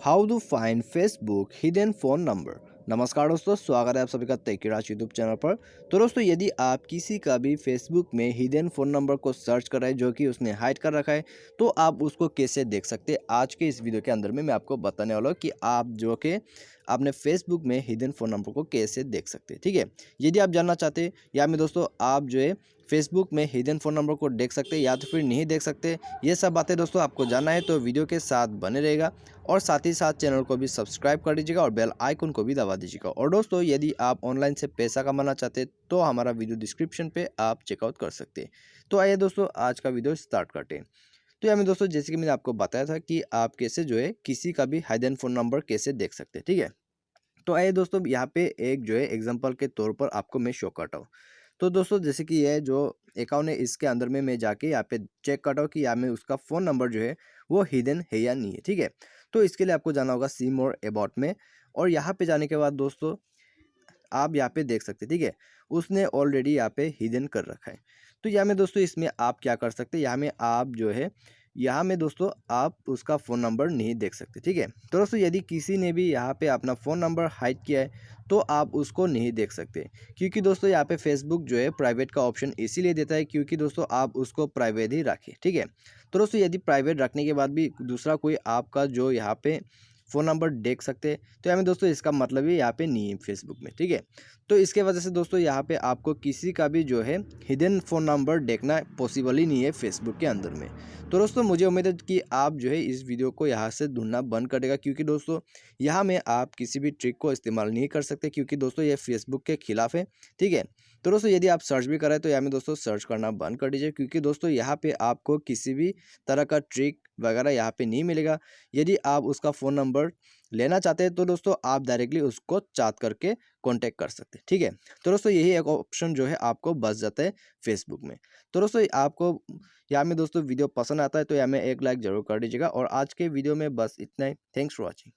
How to find Facebook hidden phone number. नमस्कार दोस्तों, स्वागत है आप सभी का टेकीराज यूट्यूब चैनल पर। तो दोस्तों, यदि आप किसी का भी फेसबुक में हिडन फ़ोन नंबर को सर्च कर रहे हैं जो कि उसने हाइड कर रखा है, तो आप उसको कैसे देख सकते हैं। आज के इस वीडियो के अंदर में मैं आपको बताने वाला हूँ कि आप जो कि अपने फेसबुक में हिडन फ़ोन नंबर को कैसे देख सकते हैं। ठीक है, यदि आप जानना चाहते हैं या में दोस्तों आप जो है फेसबुक में हिडन फ़ोन नंबर को देख सकते हैं या तो फिर नहीं देख सकते, ये सब बातें दोस्तों आपको जानना है तो वीडियो के साथ बने रहेगा। और साथ ही साथ चैनल को भी सब्सक्राइब कर दीजिएगा और बेल आइकन को भी दबा दीजिएगा। और दोस्तों, यदि आप ऑनलाइन से पैसा कमाना चाहते हैं तो हमारा वीडियो डिस्क्रिप्शन पे आप चेकआउट कर सकते हैं। तो आइए दोस्तों, आज का वीडियो स्टार्ट करते हैं। तो यहाँ में दोस्तों, जैसे कि मैंने आपको बताया था कि आप कैसे जो है किसी का भी हिडन फ़ोन नंबर कैसे देख सकते हैं। ठीक है, तो आइए दोस्तों, यहाँ पे एक जो है एग्जांपल के तौर पर आपको मैं शो करता हूँ। तो दोस्तों, जैसे कि ये जो अकाउंट है इसके अंदर में मैं जाके यहाँ पे चेक करता हूँ कि यहाँ में उसका फ़ोन नंबर जो है वो हिडन है या नहीं है। ठीक है, तो इसके लिए आपको जाना होगा सी मोर अबाउट में। और यहाँ पे जाने के बाद दोस्तों आप यहाँ पे देख सकते हैं। ठीक है, उसने ऑलरेडी यहाँ पे हिडन कर रखा है। तो यहाँ में दोस्तों इसमें आप क्या कर सकते हैं, यहाँ में आप जो है यहाँ में दोस्तों आप उसका फ़ोन नंबर नहीं देख सकते। ठीक है, तो दोस्तों यदि किसी ने भी यहाँ पे अपना फ़ोन नंबर हाइड किया है तो आप उसको नहीं देख सकते, क्योंकि दोस्तों यहाँ पे फेसबुक जो है प्राइवेट का ऑप्शन इसीलिए देता है क्योंकि दोस्तों आप उसको प्राइवेट ही रखें। ठीक है, तो दोस्तों यदि प्राइवेट रखने के बाद भी दूसरा कोई आपका जो यहाँ पे फ़ोन नंबर देख सकते हैं, तो यहाँ में दोस्तों इसका मतलब ही यहाँ पे नहीं है फेसबुक में। ठीक है, तो इसके वजह से दोस्तों यहाँ पे आपको किसी का भी जो है हिडन फ़ोन नंबर देखना पॉसिबल ही नहीं है फेसबुक के अंदर में। तो दोस्तों मुझे उम्मीद है कि आप जो है इस वीडियो को यहाँ से ढूंढना बंद कर देगा, क्योंकि दोस्तों यहाँ में आप किसी भी ट्रिक को इस्तेमाल नहीं कर सकते, क्योंकि दोस्तों ये फेसबुक के खिलाफ है। ठीक है, तो दोस्तों यदि आप सर्च भी करें तो यहाँ में दोस्तों सर्च करना बंद कर दीजिए, क्योंकि दोस्तों यहाँ पे आपको किसी भी तरह का ट्रिक वगैरह यहाँ पे नहीं मिलेगा। यदि आप उसका फ़ोन नंबर लेना चाहते हैं तो दोस्तों आप डायरेक्टली उसको चैट करके कांटेक्ट कर सकते हैं। ठीक है, तो दोस्तों यही एक ऑप्शन जो है आपको बच जाता है फेसबुक में। तो दोस्तों आपको यहाँ में दोस्तों वीडियो पसंद आता है तो यहाँ में एक लाइक ज़रूर कर दीजिएगा। और आज के वीडियो में बस इतना ही। Thanks for watching.